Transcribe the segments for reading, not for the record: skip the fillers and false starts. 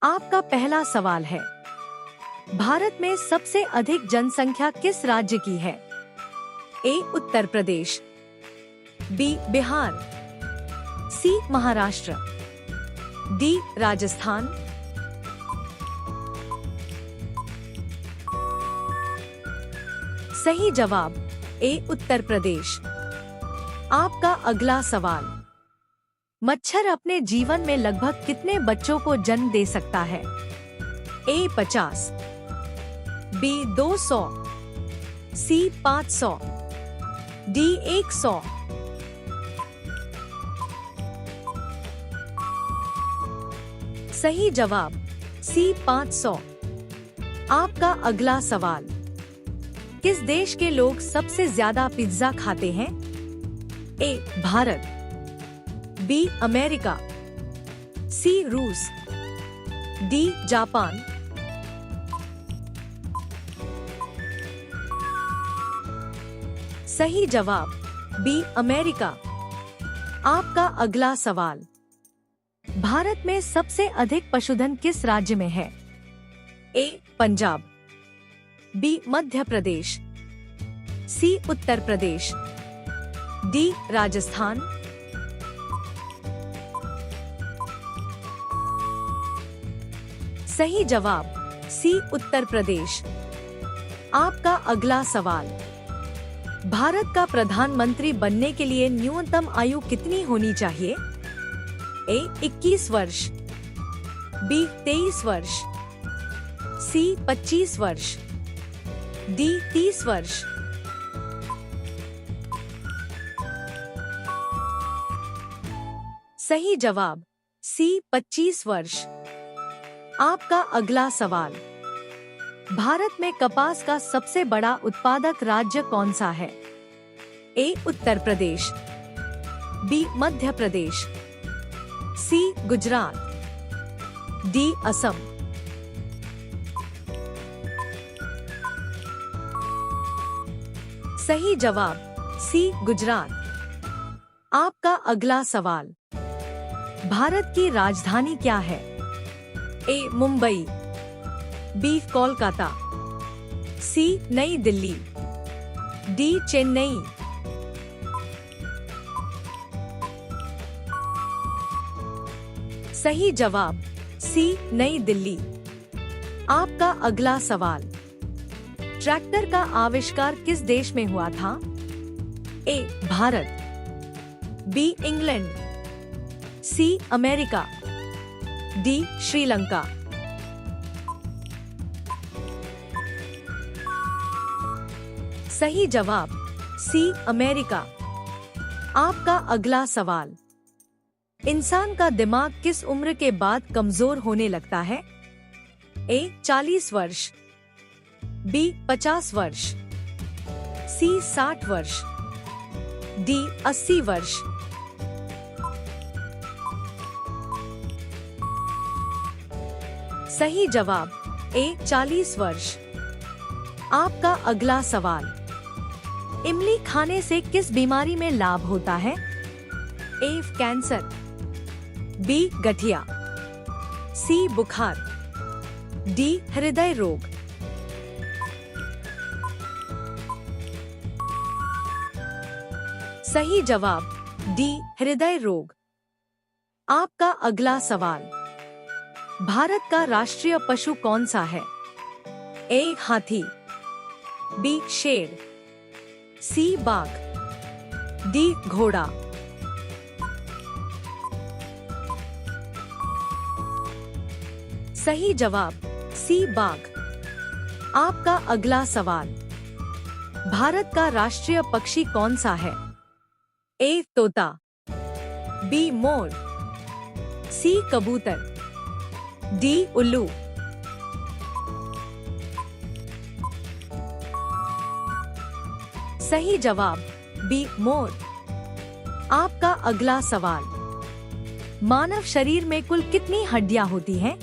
आपका पहला सवाल है, भारत में सबसे अधिक जनसंख्या किस राज्य की है? ए उत्तर प्रदेश, बी बिहार, सी महाराष्ट्र, डी राजस्थान। सही जवाब ए उत्तर प्रदेश। आपका अगला सवाल, मच्छर अपने जीवन में लगभग कितने बच्चों को जन्म दे सकता है? ए 50, बी 200, सी 500, डी 100। सही जवाब सी 500। आपका अगला सवाल, किस देश के लोग सबसे ज्यादा पिज्जा खाते हैं? ए भारत, बी अमेरिका, सी रूस, डी जापान। सही जवाब बी अमेरिका। आपका अगला सवाल, भारत में सबसे अधिक पशुधन किस राज्य में है? ए पंजाब, बी मध्य प्रदेश, सी उत्तर प्रदेश, डी राजस्थान। सही जवाब सी उत्तर प्रदेश। आपका अगला सवाल, भारत का प्रधानमंत्री बनने के लिए न्यूनतम आयु कितनी होनी चाहिए? ए 21 वर्ष, बी 23 वर्ष, सी 25 वर्ष, डी 30 वर्ष। सही जवाब सी 25 वर्ष। आपका अगला सवाल, भारत में कपास का सबसे बड़ा उत्पादक राज्य कौन सा है? ए उत्तर प्रदेश, बी मध्य प्रदेश, सी गुजरात, डी असम। सही जवाब सी गुजरात। आपका अगला सवाल, भारत की राजधानी क्या है? ए मुंबई, बी कोलकाता, सी नई दिल्ली, डी चेन्नई। सही जवाब सी नई दिल्ली। आपका अगला सवाल, ट्रैक्टर का आविष्कार किस देश में हुआ था? A Bharat, B England, C America, D Sri Lanka. सही जवाब सी अमेरिका। आपका अगला सवाल, इंसान का दिमाग किस उम्र के बाद कमजोर होने लगता है? ए 40 वर्ष, बी 50 वर्ष, सी 60 वर्ष, डी 80 वर्ष। सही जवाब ए 40 वर्ष। आपका अगला सवाल, इमली खाने से किस बीमारी में लाभ होता है? ए कैंसर, बी गठिया, सी बुखार, डी हृदय रोग। सही जवाब डी हृदय रोग। आपका अगला सवाल, भारत का राष्ट्रीय पशु कौन सा है? ए हाथी, बी शेर, सी बाघ, डी घोड़ा। सही जवाब सी बाघ। आपका अगला सवाल, भारत का राष्ट्रीय पक्षी कौन सा है? ए तोता, बी मोर, सी कबूतर, डी उल्लू। सही जवाब बी मोर। आपका अगला सवाल, मानव शरीर में कुल कितनी हड्डियां होती हैं?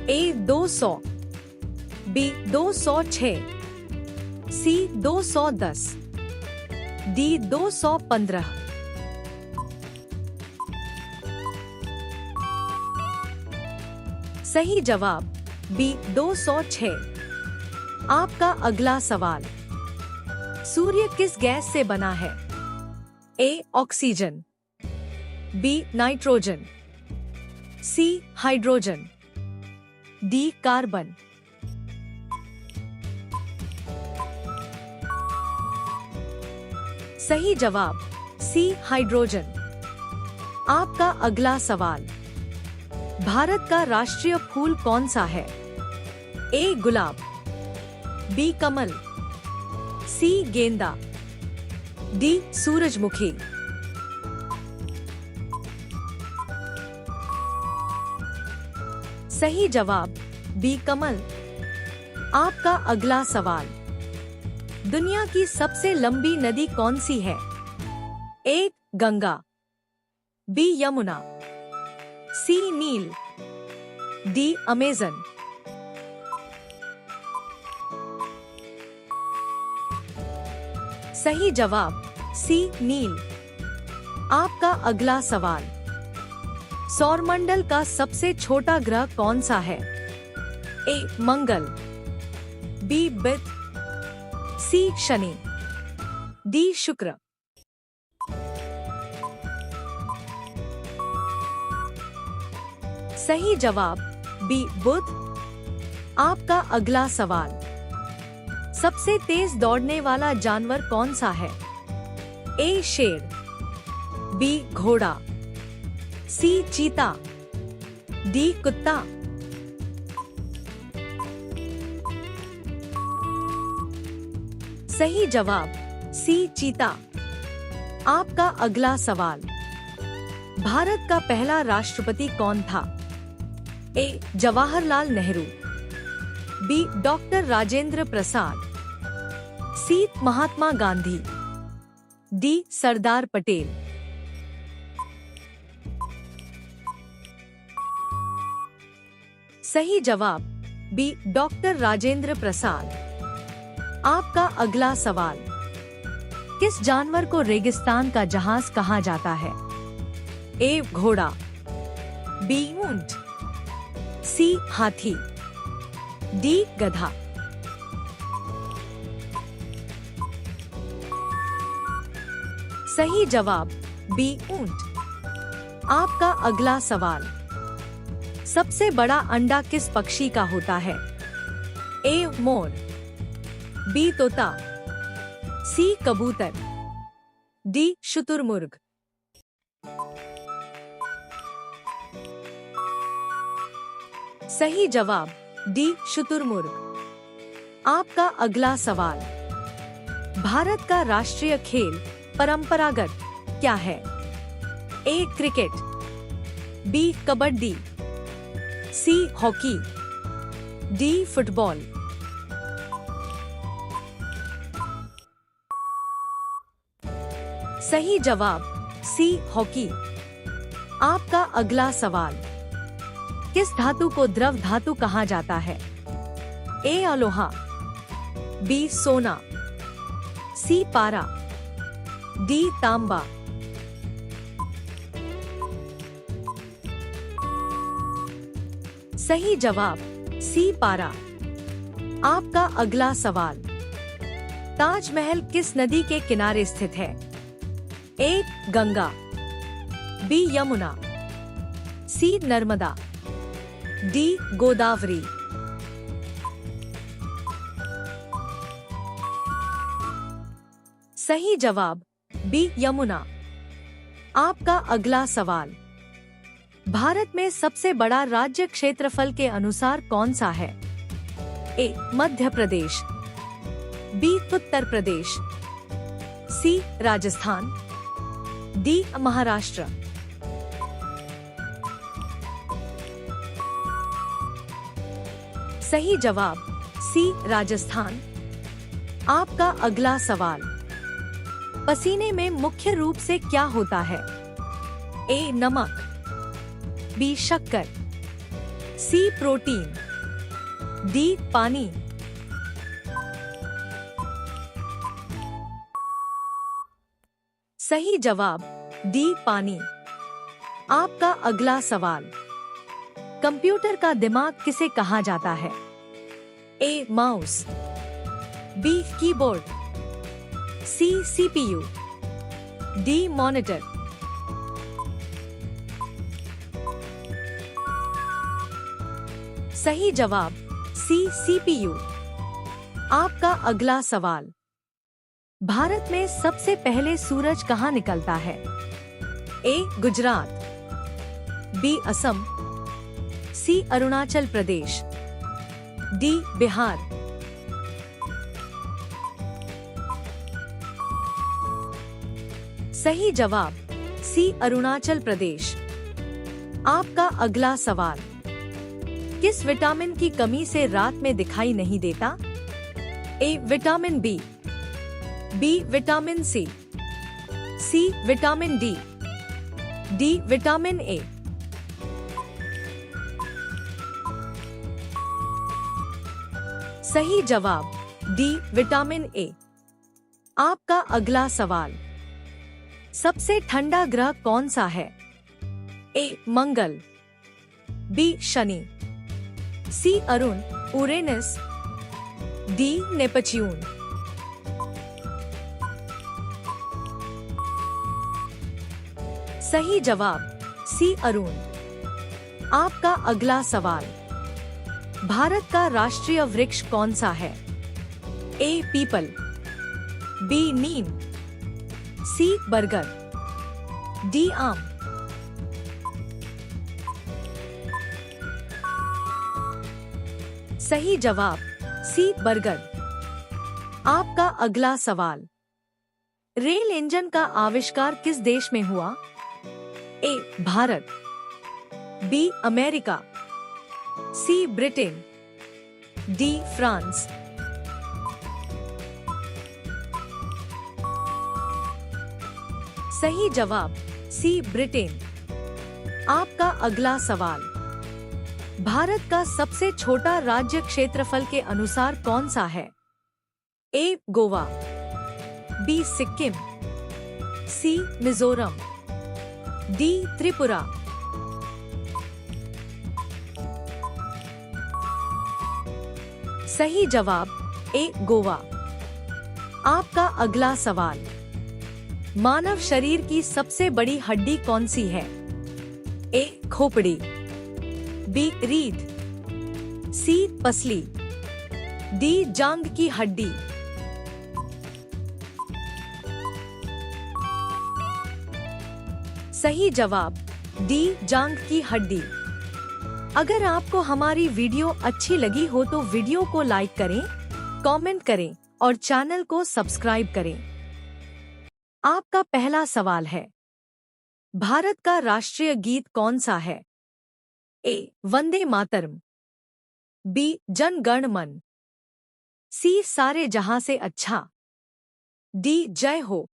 ए 200, बी 206, सी 210, डी 215। सही जवाब बी 206। आपका अगला सवाल, सूर्य किस गैस से बना है? A oxygen, B nitrogen, C hydrogen, D carbon. सही जवाब सी हाइड्रोजन। आपका अगला सवाल, भारत का राष्ट्रीय फूल कौन सा है? ए गुलाब, बी कमल, सी गेंदा, डी सूरजमुखी। सही जवाब बी कमल। आपका अगला सवाल, दुनिया की सबसे लंबी नदी कौन सी है? ए गंगा, बी यमुना, सी नील, डी अमेजन। सही जवाब सी नील। आपका अगला सवाल, सौरमंडल का सबसे छोटा ग्रह कौन सा है? ए मंगल, बी बुध, सी शनि, डी शुक्र। सही जवाब बी बुध। आपका अगला सवाल, सबसे तेज दौड़ने वाला जानवर कौन सा है? ए शेर, बी घोड़ा, सी चीता, डी कुत्ता। सही जवाब सी चीता। आपका अगला सवाल, भारत का पहला राष्ट्रपति कौन था? ए जवाहरलाल नेहरू, बी डॉक्टर राजेंद्र प्रसाद, सी महात्मा गांधी, डी सरदार पटेल। सही जवाब बी डॉक्टर राजेंद्र प्रसाद। आपका अगला सवाल, किस जानवर को रेगिस्तान का जहाज कहा जाता है? ए घोड़ा, बी ऊंट, सी हाथी, डी गधा। सही जवाब बी ऊंट। आपका अगला सवाल, सबसे बड़ा अंडा किस पक्षी का होता है? ए मोर, बी तोता, सी कबूतर, डी शुतुरमुर्ग। सही जवाब डी शुतुरमुर्ग। आपका अगला सवाल, भारत का राष्ट्रीय खेल परंपरागत क्या है? A cricket, B kabaddi, C hockey, D football. सही जवाब सी हॉकी। आपका अगला सवाल, किस धातु को द्रव धातु कहा जाता है? ए अलोहा, बी सोना, सी पारा, डी तांबा। सही जवाब सी पारा। आपका अगला सवाल, ताजमहल किस नदी के किनारे स्थित है? ए गंगा, बी यमुना, सी नर्मदा, डी गोदावरी। सही जवाब बी यमुना। आपका अगला सवाल, भारत में सबसे बड़ा राज्य क्षेत्रफल के अनुसार कौन सा है? ए मध्य प्रदेश, बी उत्तर प्रदेश, सी राजस्थान, डी महाराष्ट्र। सही जवाब सी राजस्थान। आपका अगला सवाल, पसीने में मुख्य रूप से क्या होता है? ए नमक, बी शक्कर, सी प्रोटीन, डी पानी। सही जवाब डी पानी। आपका अगला सवाल, कंप्यूटर का दिमाग किसे कहा जाता है? A mouse, B keyboard, C CPU, D monitor. सही जवाब सी सीपीयू। आपका अगला सवाल, भारत में सबसे पहले सूरज कहाँ निकलता है? ए गुजरात, बी असम, सी अरुणाचल प्रदेश, डी बिहार। सही जवाब सी अरुणाचल प्रदेश। आपका अगला सवाल, किस विटामिन की कमी से रात में दिखाई नहीं देता? A vitamin B, B vitamin C, C vitamin D, D vitamin A. सही जवाब डी विटामिन ए। आपका अगला सवाल, सबसे ठंडा ग्रह कौन सा है? ए मंगल, बी शनि, सी अरुण उरेनस, डी नेपच्यून। सही जवाब सी अरुण। आपका अगला सवाल, भारत का राष्ट्रीय वृक्ष कौन सा है? ए पीपल, बी नीम, सी बरगद, डी आम। सही जवाब सी बरगद। आपका अगला सवाल, रेल इंजन का आविष्कार किस देश में हुआ? ए भारत, बी अमेरिका, सी ब्रिटेन, डी फ्रांस। सही जवाब सी ब्रिटेन। आपका अगला सवाल, भारत का सबसे छोटा राज्य क्षेत्रफल के अनुसार कौन सा है? ए गोवा, बी सिक्किम, सी मिजोरम, डी त्रिपुरा। सही जवाब ए गोवा। आपका अगला सवाल, मानव शरीर की सबसे बड़ी हड्डी कौन सी है? ए खोपड़ी, बी रीढ़, सी पसली, डी जांघ की हड्डी। सही जवाब डी जांघ की हड्डी। अगर आपको हमारी वीडियो अच्छी लगी हो तो वीडियो को लाइक करें, कमेंट करें और चैनल को सब्सक्राइब करें। आपका पहला सवाल है, भारत का राष्ट्रीय गीत कौन सा है? ए वंदे मातरम, बी जन गण मन, सी सारे जहां से अच्छा, डी जय हो।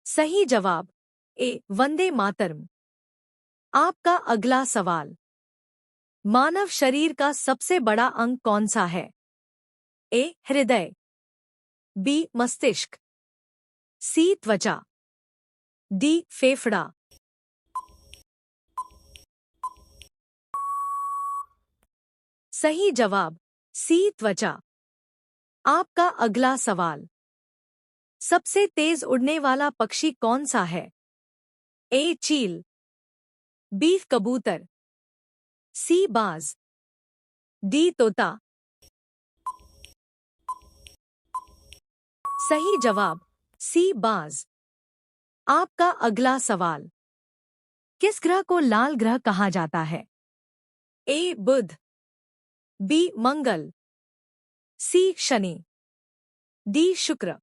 सही जवाब ए वंदे मातरम। आपका अगला सवाल, मानव शरीर का सबसे बड़ा अंग कौन सा है? ए हृदय, बी मस्तिष्क, सी त्वचा, डी फेफड़ा। सही जवाब सी त्वचा। आपका अगला सवाल, सबसे तेज उड़ने वाला पक्षी कौन सा है? ए चील, बी कबूतर, सी बाज, डी तोता। सही जवाब सी बाज। आपका अगला सवाल, किस ग्रह को लाल ग्रह कहा जाता है? ए बुध, बी मंगल, सी शनि, डी शुक्र।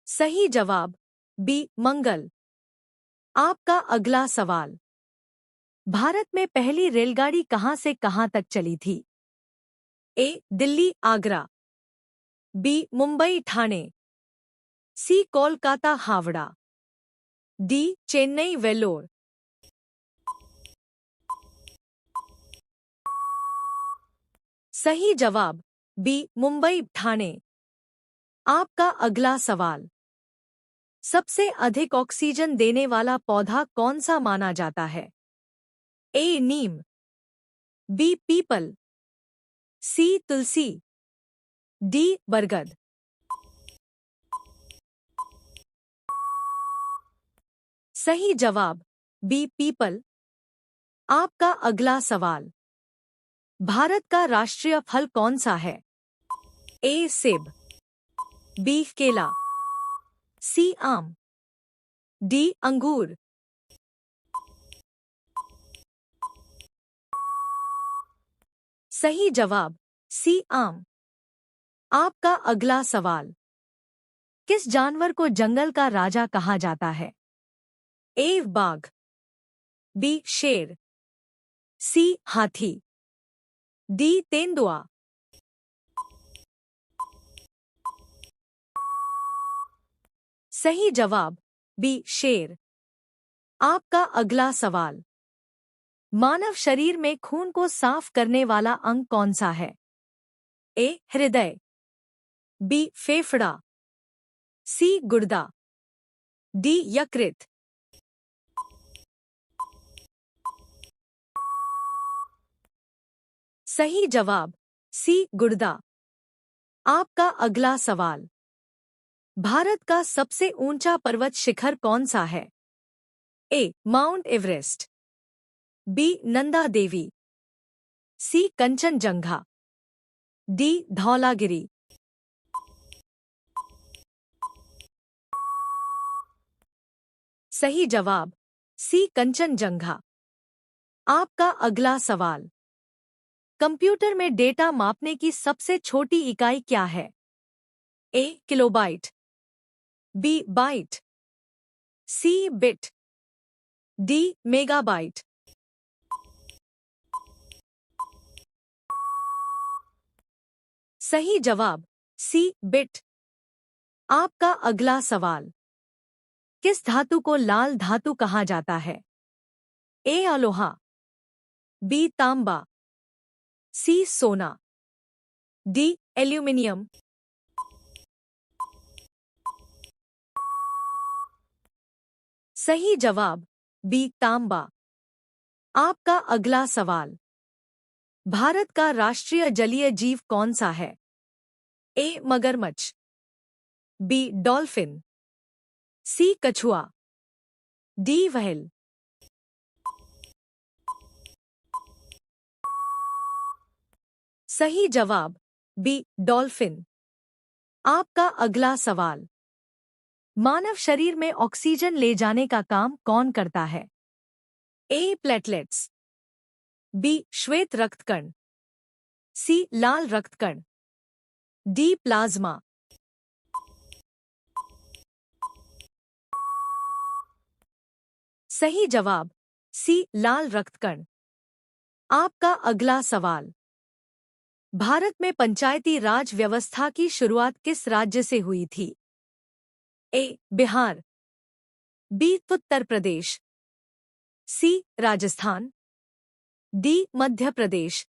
सही जवाब बी मंगल। आपका अगला सवाल, भारत में पहली रेलगाड़ी कहां से कहां तक चली थी? ए दिल्ली आगरा, बी मुंबई ठाणे, सी कोलकाता हावड़ा, डी चेन्नई वेल्लोर। सही जवाब बी मुंबई ठाणे। आपका अगला सवाल। सबसे अधिक ऑक्सीजन देने वाला पौधा कौन सा माना जाता है? ए नीम, बी पीपल, सी तुलसी, डी बरगद। सही जवाब बी पीपल। आपका अगला सवाल। भारत का राष्ट्रीय फल कौन सा है? ए सेब, बी केला, सी आम, डी अंगूर। सही जवाब सी आम। आपका अगला सवाल। किस जानवर को जंगल का राजा कहा जाता है? ए बाघ, बी शेर, सी हाथी, डी तेंदुआ। सही जवाब बी शेर। आपका अगला सवाल। मानव शरीर में खून को साफ करने वाला अंग कौन सा है? ए हृदय, बी फेफड़ा, सी गुर्दा, डी यकृत। सही जवाब सी गुर्दा। आपका अगला सवाल। भारत का सबसे ऊंचा पर्वत शिखर कौन सा है? ए mount Everest, B Nanda Devi, सी कंचनजंगा, डी धौलागिरी। सही जवाब सी कंचनजंगा। आपका अगला सवाल। कंप्यूटर में डेटा मापने की सबसे छोटी इकाई क्या है? ए किलोबाइट, बी बाइट, सी बिट, डी मेगाबाइट। सही जवाब सी बिट। आपका अगला सवाल। किस धातु को लाल धातु कहा जाता है? ए अलोहा, बी तांबा, सी सोना, डी एल्यूमिनियम। सही जवाब बी तांबा। आपका अगला सवाल। भारत का राष्ट्रीय जलीय जीव कौन सा है? ए मगरमच्छ, बी डॉल्फिन, सी कछुआ, डी व्हेल। सही जवाब बी डॉल्फिन। आपका अगला सवाल। मानव शरीर में ऑक्सीजन ले जाने का काम कौन करता है? ए प्लेटलेट्स, बी श्वेत रक्तकण, सी लाल रक्तकण, डी प्लाज्मा। सही जवाब सी लाल रक्तकण। आपका अगला सवाल। भारत में पंचायती राज व्यवस्था की शुरुआत किस राज्य से हुई थी? ए बिहार, बी उत्तर प्रदेश, सी राजस्थान, डी मध्य प्रदेश।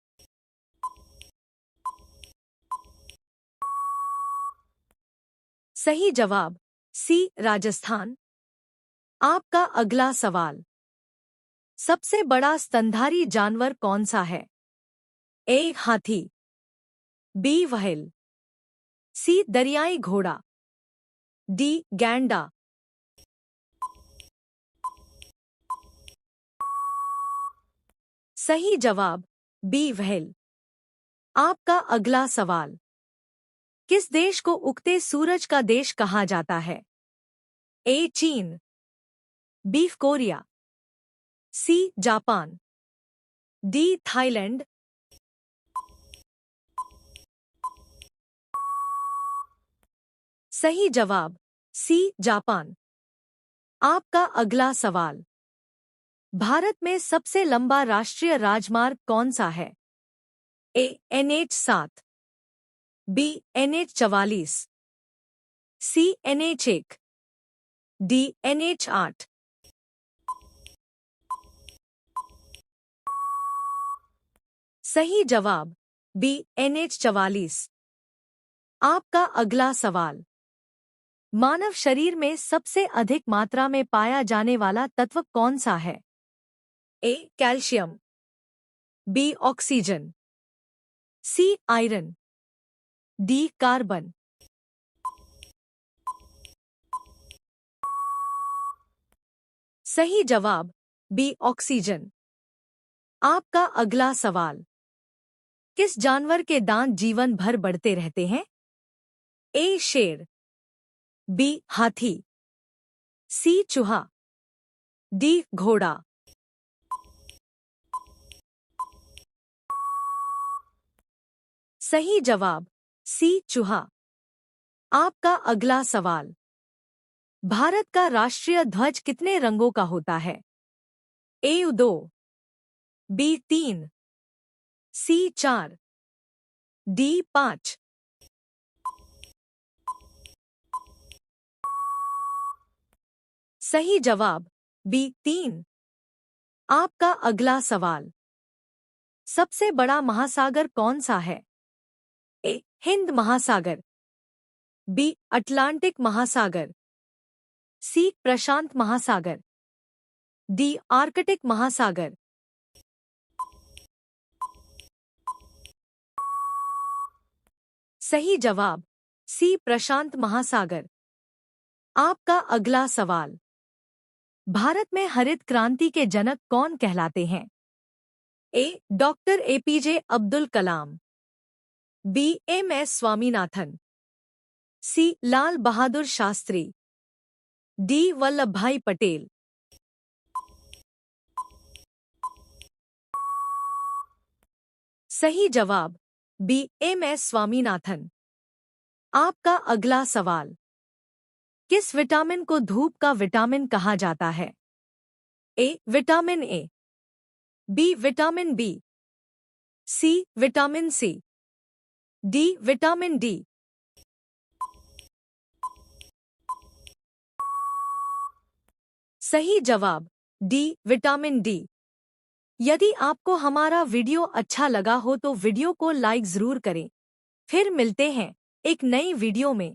सही जवाब सी राजस्थान। आपका अगला सवाल। सबसे बड़ा स्तनधारी जानवर कौन सा है? ए हाथी, बी व्हेल, सी दरियाई घोड़ा, डी गैंडा। सही जवाब बी व्हेल। आपका अगला सवाल। किस देश को उगते सूरज का देश कहा जाता है? ए चीन, B Korea, C Japan, D Thailand. सही जवाब सी जापान। आपका अगला सवाल। भारत में सबसे लंबा राष्ट्रीय राजमार्ग कौन सा है? ए NH7, बी NH44, सी NH1, डी NH8। सही जवाब बी NH44। आपका अगला सवाल। मानव शरीर में सबसे अधिक मात्रा में पाया जाने वाला तत्व कौन सा है? A calcium, B oxygen, C iron, D carbon. सही जवाब बी ऑक्सीजन। आपका अगला सवाल। किस जानवर के दांत जीवन भर बढ़ते रहते हैं? ए शेर, बी हाथी, सी चूहा, डी घोड़ा। सही जवाब सी चूहा। आपका अगला सवाल। भारत का राष्ट्रीय ध्वज कितने रंगों का होता है? ए 2, बी 3, सी 4, डी 5। सही जवाब बी 3। आपका अगला सवाल। सबसे बड़ा महासागर कौन सा है? ए हिंद महासागर, बी अटलांटिक महासागर, सी प्रशांत महासागर, डी आर्कटिक महासागर। सही जवाब सी प्रशांत महासागर। आपका अगला सवाल। भारत में हरित क्रांति के जनक कौन कहलाते हैं? ए doctor APJ Abdul Kalam, B MS. Swaminathan, सी लाल बहादुर शास्त्री, डी वल्लभ भाई पटेल। सही जवाब बी एम.एस. स्वामीनाथन। आपका अगला सवाल। किस विटामिन को धूप का विटामिन कहा जाता है? A vitamin A, B vitamin B, C vitamin C, D vitamin D. सही जवाब डी विटामिन डी। यदि आपको हमारा वीडियो अच्छा लगा हो तो वीडियो को लाइक जरूर करें। फिर मिलते हैं एक नई वीडियो में।